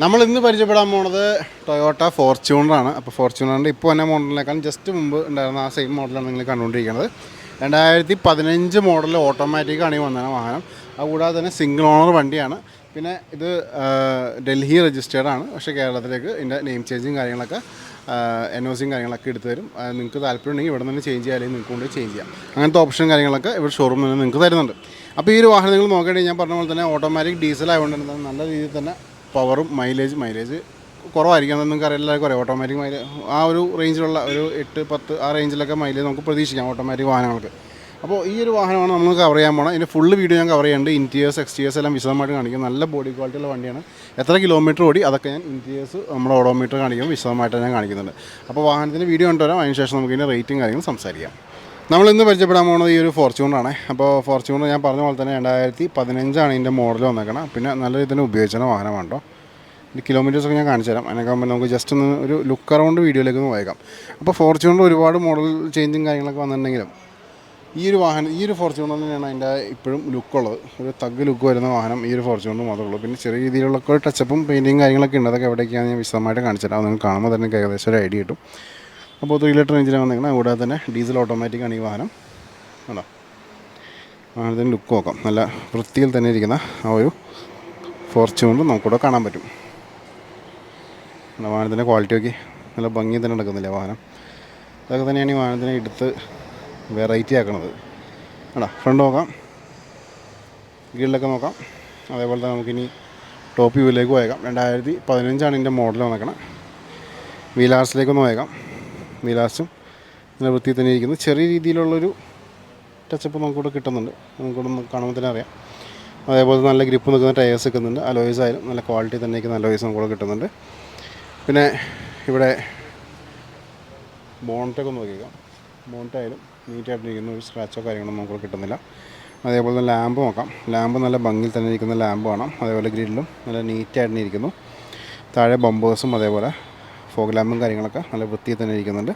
നമ്മൾ ഇന്ന് പരിചയപ്പെടാൻ പോണത് ടൊയോട്ട ഫോർച്യൂണറാണ്. അപ്പോൾ ഫോർച്യൂണറിൻ്റെ ഇപ്പോൾ തന്നെ മോഡലിനേക്കാൾ ജസ്റ്റ് മുമ്പ് ഉണ്ടായിരുന്ന ആ സെയിം മോഡലാണ് നിങ്ങൾ കണ്ടുകൊണ്ടിരിക്കുന്നത്. 2015 മോഡൽ ഓട്ടോമാറ്റിക്കാണ് ഈ വന്ന വാഹനം. അതുകൂടാതെ തന്നെ സിംഗിൾ ഓണർ വണ്ടിയാണ്. പിന്നെ ഇത് ഡൽഹി രജിസ്റ്റേർഡ് ആണ്. പക്ഷേ കേരളത്തിലേക്ക് ഇതിൻ്റെ നെയിം ചേഞ്ചും കാര്യങ്ങളൊക്കെ NOCയും കാര്യങ്ങളൊക്കെ എടുത്തു തരും. നിങ്ങൾക്ക് താല്പര്യം ഉണ്ടെങ്കിൽ ഇവിടെ നിന്ന് ചേഞ്ച് ചെയ്യാൻ, അല്ലെങ്കിൽ നിങ്ങൾക്ക് കൊണ്ട് ചേഞ്ച് ചെയ്യാം. അങ്ങനത്തെ ഓപ്ഷൻ കാര്യങ്ങളൊക്കെ ഇവിടെ ഷോറൂമിൽ നിന്ന് നിങ്ങൾക്ക് തരുന്നുണ്ട്. അപ്പോൾ ഈ ഒരു വാഹനം നിങ്ങൾ നോക്കുകയാണെങ്കിൽ ഞാൻ പറഞ്ഞ പോലെ തന്നെ ഓട്ടോമാറ്റിക് ഡീസൽ ആയതുകൊണ്ട് തന്നെ നല്ല രീതിയിൽ തന്നെ പവറും മൈലേജ് കുറവായിരിക്കും. നിങ്ങൾക്ക് എല്ലാവർക്കും അറിയാം ഓട്ടോമാറ്റിക് മൈലേജ് ആ ഒരു റേഞ്ചിലുള്ള ഒരു 8-10 ആ റേഞ്ചിലൊക്കെ മൈലേജ് നമുക്ക് പ്രതീക്ഷിക്കാം ഓട്ടോമാറ്റിക് വാഹനങ്ങൾക്ക്. അപ്പോൾ ഈ ഒരു വാഹനമാണ് നമ്മൾ കവർ ചെയ്യാൻ പോകണം. ഇതിൻ്റെ ഫുള്ള് വീഡിയോ ഞാൻ കവർ ചെയ്യുന്നുണ്ട്. ഇൻറ്റീരിയേഴ്സ് എക്സ്റ്റീരിയേഴ്സ് എല്ലാം വിശദമായിട്ട് കാണിക്കും. നല്ല ബോഡി ക്വാളിറ്റിയുള്ള വണ്ടിയാണ്. എത്ര കിലോമീറ്റർ ഓടി അതൊക്കെ ഞാൻ ഇൻറ്റീരിയേഴ്സ് നമ്മുടെ ഓഡോമീറ്റർ കാണിക്കുമ്പോൾ വിശദമായിട്ട് ഞാൻ കാണിക്കുന്നുണ്ട്. അപ്പോൾ വാഹനത്തിൻ്റെ വീഡിയോ കൊണ്ടുവരാം. അതിനുശേഷം നമുക്ക് ഇതിൻ്റെ റേറ്റും കാര്യങ്ങളും സംസാരിക്കാം. നമ്മളിന്ന് പരിചയപ്പെടാൻ പോകുന്നത് ഈ ഒരു ഫോർച്യൂണറാണ്. അപ്പോൾ ഫോർച്യൂണർ ഞാൻ പറഞ്ഞ പോലെ തന്നെ 2015 ഇതിൻ്റെ മോഡൽ വന്നേക്കണം. പിന്നെ നല്ല രീതിയിൽ തന്നെ ഉപയോഗിച്ച വാഹനമാണ് കേട്ടോ. ഈ കിലോമീറ്റേഴ്സൊക്കെ ഞാൻ കാണിച്ചു തരാം. അതിനൊക്കെ ആകുമ്പോൾ നമുക്ക് ജസ്റ്റ് ഒന്ന് ഒരു ലുക്ക് അറൗണ്ട് വീഡിയോയിലേക്ക് ഒന്ന് പോയേക്കാം. അപ്പോൾ ഫോർച്യൂണർ ഒരുപാട് മോഡൽ ചേഞ്ചും കാര്യങ്ങളൊക്കെ വന്നിട്ടുണ്ടെങ്കിലും ഈ ഒരു ഫോർച്യൂണർ തന്നെയാണ് അതിൻ്റെ ഇപ്പോഴും ലുക്കുള്ളത്. ഒരു തഗ് ലുക്ക് വരുന്ന വാഹനം ഈ ഒരു ഫോർച്യൂണർ മാത്രമേ ഉള്ളൂ. പിന്നെ ചെറിയ രീതിയിലുള്ള ഒരു ടച്ചപ്പും പെയിൻറ്റിങ് കാര്യങ്ങളൊക്കെ ഉണ്ട്. അതൊക്കെ എവിടേക്കാണ് ഞാൻ വിശദമായിട്ട് കാണിച്ചു തരാം. നിങ്ങൾ കാണുമ്പോൾ തന്നെ ഏകദേശം ഒരു ഐഡിയ കിട്ടും. അപ്പോൾ 3 ലിറ്റർ എഞ്ചിനാണ് വന്നിരിക്കുന്നത്. കൂടാതെ തന്നെ ഡീസൽ ഓട്ടോമാറ്റിക്കാണ് ഈ വാഹനം. ആണോ, വാഹനത്തിൻ്റെ ലുക്ക് നോക്കാം. നല്ല വൃത്തിയിൽ തന്നെ ഇരിക്കുന്ന ആ ഒരു ഫോർച്യൂണർ നമുക്കിവിടെ കാണാൻ പറ്റും. വാഹനത്തിൻ്റെ ക്വാളിറ്റിയൊക്കെ നല്ല ഭംഗി തന്നെ നടക്കുന്നില്ല വാഹനം. അതൊക്കെ തന്നെയാണ് ഈ വാഹനത്തിനെ എടുത്ത് വെറൈറ്റി ആക്കണത്. ആണോ, ഫ്രണ്ട് നോക്കാം, ഗിയറിലൊക്കെ നോക്കാം. അതേപോലെ തന്നെ നമുക്കിനി ടോപ്പ് വ്യൂവിലേക്ക് പോയേക്കാം. 2015 ഇതിൻ്റെ മോഡൽ വന്നേക്കണം. വീലാർസിലേക്കൊന്ന് പോയേക്കാം. വീലാർസും നല്ല വൃത്തിയിൽ തന്നെ ഇരിക്കുന്നത്. ചെറിയ രീതിയിലുള്ളൊരു ടച്ചപ്പ് നമുക്കിവിടെ കിട്ടുന്നുണ്ട്. നമുക്കിവിടെ കാണുമ്പോൾ തന്നെ അറിയാം. അതേപോലെ നല്ല ഗ്രിപ്പ് നിൽക്കുന്ന ടയേഴ്സ് നിൽക്കുന്നുണ്ട്. അലോയ്സ് ആയാലും നല്ല ക്വാളിറ്റി തന്നെ നിൽക്കുന്ന അലോയ്സ് നമുക്കിവിടെ കിട്ടുന്നുണ്ട്. പിന്നെ ഇവിടെ ബോണറ്റൊക്കെ ഒന്ന് നോക്കിയേക്കാം. ബോണറ്റായാലും നീറ്റായിട്ടിരിക്കുന്ന ഒരു സ്ക്രാച്ചോ കാര്യങ്ങളൊന്നും നമുക്ക് കിട്ടുന്നില്ല. അതേപോലെ തന്നെ ലാമ്പ് നോക്കാം. ലാമ്പ് നല്ല ഭംഗിയിൽ തന്നെ ഇരിക്കുന്ന ലാമ്പ് കാണാം. അതേപോലെ ഗ്രില്ലും നല്ല നീറ്റായിട്ട് ഇരിക്കുന്നു. താഴെ ബമ്പേഴ്സും അതേപോലെ ഫോഗ് ലാമ്പും കാര്യങ്ങളൊക്കെ നല്ല വൃത്തിയിൽ തന്നെ ഇരിക്കുന്നുണ്ട്.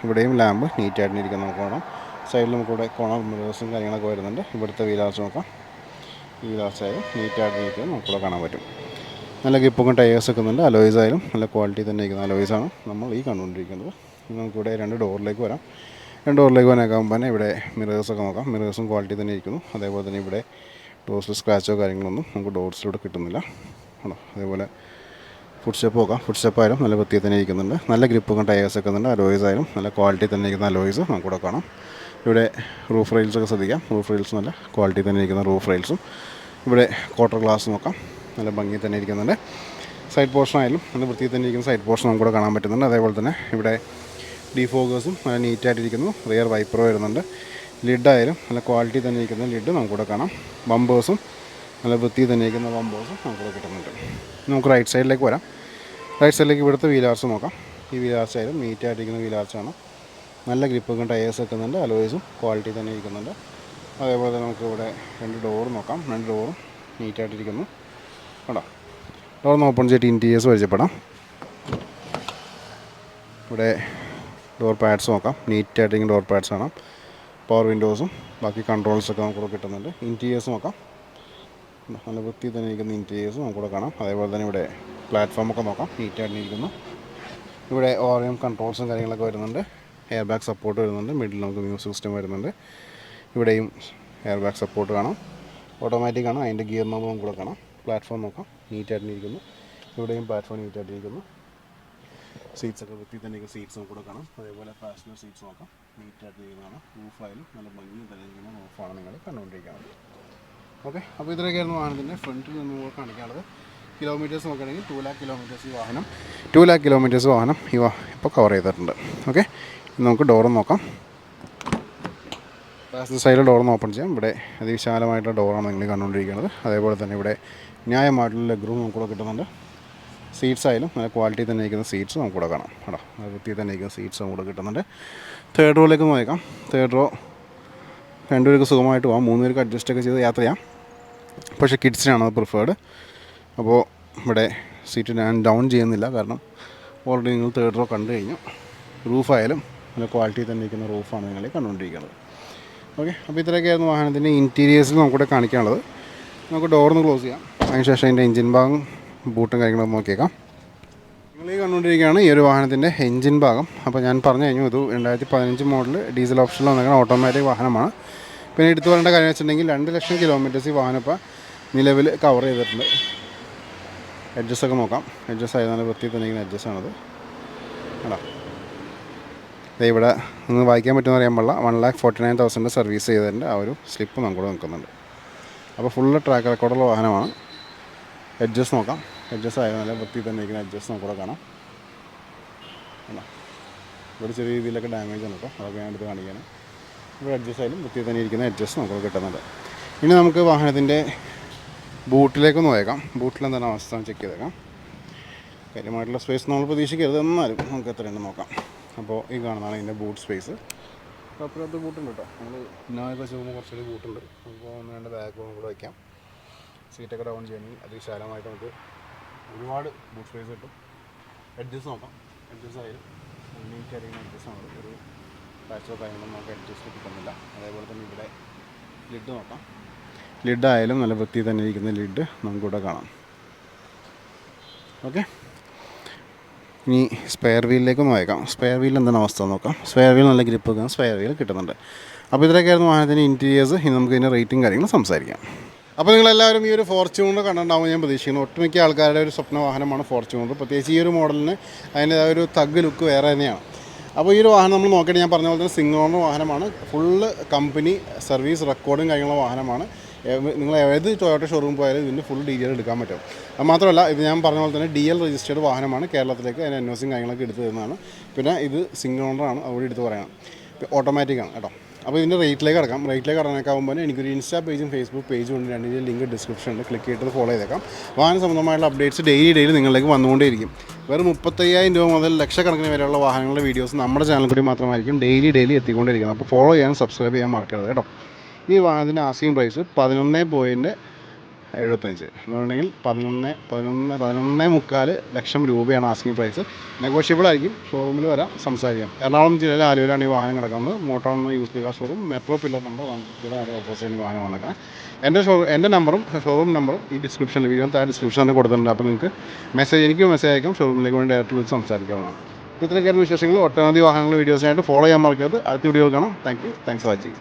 ഇവിടെയും ലാമ്പ് നീറ്റായിട്ട് ഇരിക്കുന്നത് നമുക്ക് കാണാം. സൈഡിൽ നമുക്കിവിടെ കോണർ മിറേഴ്സും കാര്യങ്ങളൊക്കെ വരുന്നുണ്ട്. ഇവിടുത്തെ വീലാർച്ച് നോക്കാം. ഈ വീലാർച്ചായാലും നീറ്റായിട്ട് ഇരിക്കുന്നത് നമുക്കിവിടെ കാണാൻ പറ്റും. നല്ല ഗ്രിപ്പൊക്കെ ടയേഴ്സ് വെക്കുന്നുണ്ട്. അലോയ്സ് ആയാലും നല്ല ക്വാളിറ്റി തന്നെ ഇരിക്കുന്ന അലോയ്സാണ് നമ്മൾ ഈ കണ്ടുകൊണ്ടിരിക്കുന്നത്. നമുക്കിവിടെ 2 ഡോറിലേക്ക് വരാം. 2 ഡോറിലേക്ക് വന്നേക്കാകുമ്പോൾ തന്നെ ഇവിടെ മിറേഴ്സൊക്കെ നോക്കാം. മിറേഴ്സും ക്വാളിറ്റി തന്നെ ഇരിക്കുന്നു. അതേപോലെ തന്നെ ഇവിടെ ഡോർസിൽ സ്ക്രാച്ചോ കാര്യങ്ങളൊന്നും നമുക്ക് ഡോർസിലൂടെ കിട്ടുന്നില്ല. ആണോ, അതേപോലെ ഫുഡ് സ്റ്റെപ്പ് നോക്കാം. ഫുഡ് സ്റ്റെപ്പ് ആയാലും നല്ല വൃത്തിയിൽ തന്നെ ഇരിക്കുന്നുണ്ട്. നല്ല ഗ്രിപ്പൊക്കെ ടയേഴ്സ് വെക്കുന്നുണ്ട്. അലോയ്സ് ആയാലും നല്ല ക്വാളിറ്റി തന്നെ ഇരിക്കുന്ന അലോയ്സ് നമുക്കിവിടെ കാണാം. ഇവിടെ റൂഫ് റെയിൽസൊക്കെ ശ്രദ്ധിക്കാം. റൂഫ് റെയിൽസ് നല്ല ക്വാളിറ്റി തന്നെ ഇരിക്കുന്ന റൂഫ് റെയിൽസും. ഇവിടെ ക്വാർട്ടർ ഗ്ലാസ് നോക്കാം. നല്ല ഭംഗി തന്നെ ഇരിക്കുന്നുണ്ട്. സൈഡ് പോർഷൻ ആയാലും നല്ല വൃത്തിയിൽ തന്നെ ഇരിക്കുന്ന സൈഡ് പോർഷൻ നമുക്കിവിടെ കാണാൻ പറ്റുന്നുണ്ട്. അതേപോലെ തന്നെ ഇവിടെ ഡിഫോഗേഴ്സും നല്ല നീറ്റായിട്ടിരിക്കുന്നു. റിയർ വൈപ്പർ വരുന്നുണ്ട്. ലിഡായാലും നല്ല ക്വാളിറ്റി തന്നെ ഇരിക്കുന്ന ലിഡ് നമുക്കിവിടെ കാണാം. ബമ്പേഴ്സും നല്ല വൃത്തിയിൽ തന്നെ ഇരിക്കുന്ന ബമ്പേഴ്സും നമുക്കിവിടെ കിട്ടുന്നുണ്ട്. നമുക്ക് റൈറ്റ് സൈഡിലേക്ക് വരാം. റൈറ്റ് സൈഡിലേക്ക് ഇവിടുത്തെ വീലാർച്ച് നോക്കാം. ഈ വീലാർച്ച് ആയാലും നീറ്റായിട്ടിരിക്കുന്ന വീലാർച്ചാണ്. നല്ല ഗ്രിപ്പൊക്കെ ടയേഴ്സ് വെക്കുന്നുണ്ട്. അലോയ്സും ക്വാളിറ്റി തന്നെ ഇരിക്കുന്നുണ്ട്. അതേപോലെ തന്നെ നമുക്കിവിടെ 2 ഡോർ നോക്കാം. 2 ഡോറും നീറ്റായിട്ടിരിക്കുന്നു. കേട്ടോ, ഡോർ ഓപ്പൺ ചെയ്തിട്ട് ഇൻറ്റീരിയേഴ്സ് പരിചയപ്പെടാം. ഇവിടെ ഡോർ പാഡ്സ് നോക്കാം. നീറ്റായിട്ടിരിക്കുന്ന ഡോർ പാഡ്സ് കാണാം. പവർ വിൻഡോസും ബാക്കി കൺട്രോൾസൊക്കെ നമുക്കിവിടെ കിട്ടുന്നുണ്ട്. ഇൻറ്റീരിയേഴ്സ് നോക്കാം. നല്ല വൃത്തി തന്നെ ഇരിക്കുന്ന ഇൻറ്റീരിയേഴ്സ് നമുക്കിവിടെ കാണാം. അതേപോലെ തന്നെ ഇവിടെ പ്ലാറ്റ്ഫോമൊക്കെ നോക്കാം. നീറ്റായിട്ടിരിക്കുന്നു. ഇവിടെ ORM കൺട്രോൾസും കാര്യങ്ങളൊക്കെ വരുന്നുണ്ട്. എയർ ബാഗ് സപ്പോർട്ട് വരുന്നുണ്ട്. മിഡിൽ നമുക്ക് മ്യൂസിക് സിസ്റ്റം വരുന്നുണ്ട്. ഇവിടെയും എയർ ബാഗ് സപ്പോർട്ട് കാണാം. ഓട്ടോമാറ്റിക്കാണ്. അതിൻ്റെ ഗിയർ നോബ് നമുക്കിവിടെ കാണാം. പ്ലാറ്റ്ഫോം നോക്കാം. നീറ്റായിട്ടിരിക്കുന്നു. ഇവിടെയും പ്ലാറ്റ്ഫോം നീറ്റായിട്ടിരിക്കുന്നു. സീറ്റ്സൊക്കെ വൃത്തി തന്നെ സീറ്റ്സ് നമുക്കിവിടെ കാണാം. അതേപോലെ പാസഞ്ചർ സീറ്റ്സ് നോക്കാം. നീറ്റായിട്ടിരിക്കുന്നതാണ്. റൂഫായാലും നല്ല ഭംഗി തന്നെ ഇരിക്കുന്ന റൂഫാണ് നിങ്ങൾ കണ്ടുകൊണ്ടിരിക്കുന്നത്. ഓക്കെ, അപ്പോൾ ഇതിലൊക്കെയായിരുന്നു വാഹനത്തിൻ്റെ ഫ്രണ്ടിൽ നിന്ന് കാണിക്കാനുള്ളത്. കിലോമീറ്റേഴ്സ് നോക്കുകയാണെങ്കിൽ 2 lakh കിലോമീറ്റേഴ്സ് ഈ വാഹനം 2 lakh കിലോമീറ്റേഴ്സ് വാഹനം ഇപ്പോൾ കവർ ചെയ്തിട്ടുണ്ട്. ഓക്കെ, നമുക്ക് ഡോറും നോക്കാം. പാസഞ്ചർ സൈഡിൽ ഡോറൊന്ന് ഓപ്പൺ ചെയ്യാം. ഇവിടെ അതിവിശാലമായിട്ടുള്ള ഡോറാണ് നിങ്ങൾ കണ്ടുകൊണ്ടിരിക്കുന്നത്. അതേപോലെ തന്നെ ഇവിടെ ന്യായമായിട്ടുള്ള ലെഗ് റൂം നമുക്കിവിടെ കിട്ടുന്നുണ്ട്. സീറ്റ്സ് ആയാലും നല്ല ക്വാളിറ്റി തന്നെ ഇരിക്കുന്ന സീറ്റ്സ് നമുക്കിവിടെ കാണാം. കേട്ടോ, വൃത്തി തന്നെ ഇരിക്കുന്ന സീറ്റ്സ് നമുക്കിവിടെ കിട്ടുന്നുണ്ട്. 3rd റോയിലേക്ക് നോക്കാം. 3rd റോ 2 പേർക്ക് സുഖമായിട്ട് പോകാം. 3 പേർക്ക് അഡ്ജസ്റ്റൊക്കെ ചെയ്ത് യാത്ര ചെയ്യാം. പക്ഷേ കിഡ്സിനാണ് അത് പ്രിഫേർഡ്. അപ്പോൾ ഇവിടെ സീറ്റ് ഞാൻ ഡൗൺ ചെയ്യുന്നില്ല, കാരണം ഓൾറെഡി നിങ്ങൾ 3rd റോ കണ്ടു കഴിഞ്ഞു. റൂഫായാലും നല്ല ക്വാളിറ്റി തന്നെ ഇരിക്കുന്ന റൂഫാണ് നിങ്ങൾ കണ്ടുകൊണ്ടിരിക്കുന്നത്. ഓക്കെ, അപ്പോൾ ഇത്രയൊക്കെയായിരുന്നു വാഹനത്തിൻ്റെ ഇൻറ്റീരിയേഴ്സിൽ നമുക്കിവിടെ കാണിക്കാനുള്ളത്. നമുക്ക് ഡോറിന്ന് ക്ലോസ് ചെയ്യാം. അതിനുശേഷം അതിൻ്റെ എഞ്ചിൻ ഭാഗം ബൂട്ടും കാര്യങ്ങളൊക്കെ നോക്കിയേക്കാം. നിങ്ങൾ ഈ കണ്ടുകൊണ്ടിരിക്കുകയാണ് ഈ ഒരു വാഹനത്തിൻ്റെ എൻജിൻ ഭാഗം. അപ്പോൾ ഞാൻ പറഞ്ഞു കഴിഞ്ഞു, ഇത് 2015 മോഡൽ ഡീസൽ ഓപ്ഷനിൽ വന്നിരിക്കുന്ന ഓട്ടോമാറ്റിക് വാഹനമാണ്. പിന്നെ എടുത്തു പറയേണ്ട കാര്യം വെച്ചിട്ടുണ്ടെങ്കിൽ 2 ലക്ഷം കിലോമീറ്റേഴ്സ് ഈ വാഹനം ഇപ്പോൾ നിലവിൽ കവർ ചെയ്തിട്ടുണ്ട്. എഡ്ജസ്റ്റൊക്കെ നോക്കാം. എഡ്ജസ്റ്റ് ആയത് നല്ല വൃത്തി തന്നെ എഡ്ജസ്റ്റാണത്. കേട്ടോ, ഇവിടെ നിങ്ങൾ വായിക്കാൻ പറ്റുമെന്ന് അറിയാൻ പാടില്ല. 1,49,000 സർവീസ് ചെയ്തതിൻ്റെ ആ ഒരു സ്ലിപ്പ് നമുക്കിവിടെ നിൽക്കുന്നുണ്ട്. അപ്പോൾ ഫുള്ള് ട്രാക്ക് റെക്കോർഡുള്ള വാഹനമാണ്. എഡ്ജസ്റ്റ് നോക്കാം. എഡ്ജസ്റ്റ് ആയത് നല്ല വൃത്തി തന്നെ ഇരിക്കുന്ന എഡ്ജസ്റ്റ് നമുക്കിവിടെ കാണാം. കേട്ടോ, ഇവിടെ ചെറിയ രീതിയിലൊക്കെ ഡാമേജ് ഉണ്ട് കേട്ടോ, അതൊക്കെ ഞാൻ എടുത്ത് കാണിക്കാനും. ഇവിടെ അഡ്ജസ്റ്റ് ആയാലും വൃത്തി തന്നെ ഇരിക്കുന്ന അഡ്ജസ്റ്റ് നമുക്ക് കിട്ടുന്നുണ്ട്. ഇനി നമുക്ക് വാഹനത്തിൻ്റെ ബൂട്ടിലേക്കൊന്ന് പോയേക്കാം. ബൂട്ടിൽ എന്താണ് അവസ്ഥ ചെക്ക് ചെയ്തേക്കാം. കാര്യമായിട്ടുള്ള സ്പേസ് നമ്മൾ പ്രതീക്ഷിക്കരുത്, എന്നാലും നമുക്ക് എത്രയുണ്ടെന്ന് നോക്കാം. അപ്പോൾ ഈ കാണുന്നതാണ് ഇതിൻ്റെ ബൂട്ട് സ്പേസ്. കുഴപ്പമില്ലാത്ത ബൂട്ടുണ്ട് കേട്ടോ. നമ്മൾ ഇന്നോവയൊക്കെ ചെയ്യുമ്പോൾ കുറച്ചൊരു ബൂട്ടുണ്ട്. അപ്പോൾ ഒന്ന് രണ്ട് ബാഗ് കൂടെ വയ്ക്കാം. സീറ്റൊക്കെ ഡൗൺ ചെയ്യണമെങ്കിൽ അതിവിശാലമായിട്ട് നമുക്ക് ഒരുപാട് ബൂട്ട് സ്പേസ് കിട്ടും. അഡ്ജസ്റ്റ് നോക്കാം. അഡ്ജസ്റ്റ് ആയാലും നീറ്റ് ആയിരിക്കുന്ന അഡ്ജസ്റ്റാണ്. ഒരു പാച്ചോ കാര്യങ്ങളൊന്നും നമുക്ക് അഡ്ജസ്റ്റ് കിട്ടുന്നില്ല. അതേപോലെ തന്നെ ഇവിടെ ലിഡ് നോക്കാം. ലിഡായാലും നല്ല വൃത്തി തന്നെ ഇരിക്കുന്ന ലിഡ് നമുക്കിവിടെ കാണാം. ഓക്കെ, ഇനി സ്പെയർ വീലിലേക്ക് നോക്കാം. സ്പെയർ വീലിൽ എന്താണ് അവസ്ഥ നോക്കാം. സ്പെയർ വീൽ നല്ല ഗ്രിപ്പ് വെക്കാൻ സ്പെയർ വീൽ കിട്ടുന്നുണ്ട്. അപ്പോൾ ഇതിലൊക്കെയായിരുന്നു വാഹനത്തിൻ്റെ ഇൻറ്റീരിയേഴ്സ്. ഇനി നമുക്ക് ഇതിൻ്റെ റേറ്റും കാര്യങ്ങളും സംസാരിക്കാം. അപ്പോൾ നിങ്ങളെല്ലാവരും ഈ ഒരു ഫോർച്യൂണർ കണ്ടിട്ടുണ്ടാവും ഞാൻ പ്രതീക്ഷിക്കുന്നു. ഒട്ടുമിക്ക ആൾക്കാരുടെ ഒരു സ്വപ്ന വാഹനമാണ് ഫോർച്യൂണർ. പ്രത്യേകിച്ച് ഈ ഒരു മോഡലിന് അതിൻ്റേതായ ഒരു തഗ് ലുക്ക് വേറെ തന്നെയാണ്. അപ്പോൾ ഈ ഒരു വാഹനം നമ്മൾ നോക്കിയിട്ട് ഞാൻ പറഞ്ഞ പോലെ തന്നെ സിംഗിൾ ഓണർ വാഹനമാണ്. ഫുള്ള് കമ്പനി സർവീസ് റെക്കോർഡും കാര്യങ്ങളുള്ള വാഹനമാണ്. നിങ്ങൾ ഏത് ടൊയോട്ട ഷോറൂം പോയാലും ഇതിൻ്റെ ഫുൾ ഡീറ്റെയിൽ എടുക്കാൻ പറ്റും. അത് മാത്രമല്ല ഇത് ഞാൻ പറഞ്ഞ പോലെ തന്നെ DL രജിസ്റ്റേർഡ് വാഹനമാണ്. കേരളത്തിലേക്ക് അതിന് NOC കാര്യങ്ങളൊക്കെ എടുത്ത് തരുന്നതാണ്. പിന്നെ ഇത് സിംഗിൾ ഓണറാണ്, അതുകൂടി എടുത്ത് പറയണം. ഓട്ടോമാറ്റിക്കാണ് കേട്ടോ. അപ്പോൾ ഇതിൻ്റെ റേറ്റിലേക്ക് കിടക്കാം. റേറ്റിലേക്ക് കടന്നേക്കാവുമ്പോൾ എനിക്കൊരു ഇൻസ്റ്റാ പേജും ഫേസ്ബുക്ക് പേജും ഉണ്ട്. രണ്ടിൻ്റെ ലിങ്ക് ഡിസ്ക്രിപ്ഷനിൽ ക്ലിക്ക് ചെയ്തിട്ട് ഫോളോ ചെയ്തേക്കാം. വാഹന സംബന്ധമായുള്ള അപ്ഡേറ്റ്സ് ഡെയിലി നിങ്ങളിലേക്ക് വന്നുകൊണ്ടേയിരിക്കും. വെറും 35,000 രൂപ മുതൽ ലക്ഷക്കണക്കിന് വരെയുള്ള വാഹനങ്ങളുടെ വീഡിയോസ് നമ്മുടെ ചാനൽ കൂടി മാത്രമായിരിക്കും ഡെയിലി എത്തിക്കൊണ്ടിരിക്കുന്നത്. അപ്പോൾ ഫോളോ ചെയ്യാൻ സബ്സ്ക്രൈബ് ചെയ്യാൻ മറക്കരുത് കേട്ടോ. ഈ വാഹനത്തിൻ്റെ ആസ്കിംഗ് പ്രൈസ് 11.75 എന്നുണ്ടെങ്കിൽ 11.25 ലക്ഷം രൂപയാണ് ആസ്കിംഗ് പ്രൈസ്. നെഗോഷ്യബിൾ ആയിരിക്കും. ഷോറൂമിൽ വരാം, സംസാരിക്കാം. എറണാകുളം ജില്ലയിലെ ആലുവയിലാണ് ഈ വാഹനം കിടക്കുന്നത്. മോട്ടോർ യൂസ് ചെയ്യുക showroom metro pillar number opposite വാഹനം വന്നേക്കാം. എൻ്റെ നമ്പറും ഷോറൂം നമ്പറും ഈ ഡിസ്ക്രിപ്ഷനിൽ വീഡിയോ ഡിസ്ക്രിപ്ഷനിൽ കൊടുത്തിട്ടുണ്ട്. അപ്പോൾ നിങ്ങൾക്ക് എനിക്ക് മെസ്സേജ് അയക്കാം. ഷോറൂമിലേക്ക് വേണ്ടി ഡയറക്റ്റ് വിളിച്ച് സംസാരിക്കാവുന്നതാണ്. ഇത്രയൊക്കെയായിരുന്നു വിശേഷങ്ങൾ. ഒട്ടനവധി വാഹനങ്ങളുടെ വീഡിയോസിനായിട്ട് ഫോളോ ചെയ്യാൻ മറക്കരുത്. അടുത്ത വീഡിയോ കാണാം. Thanks for watching.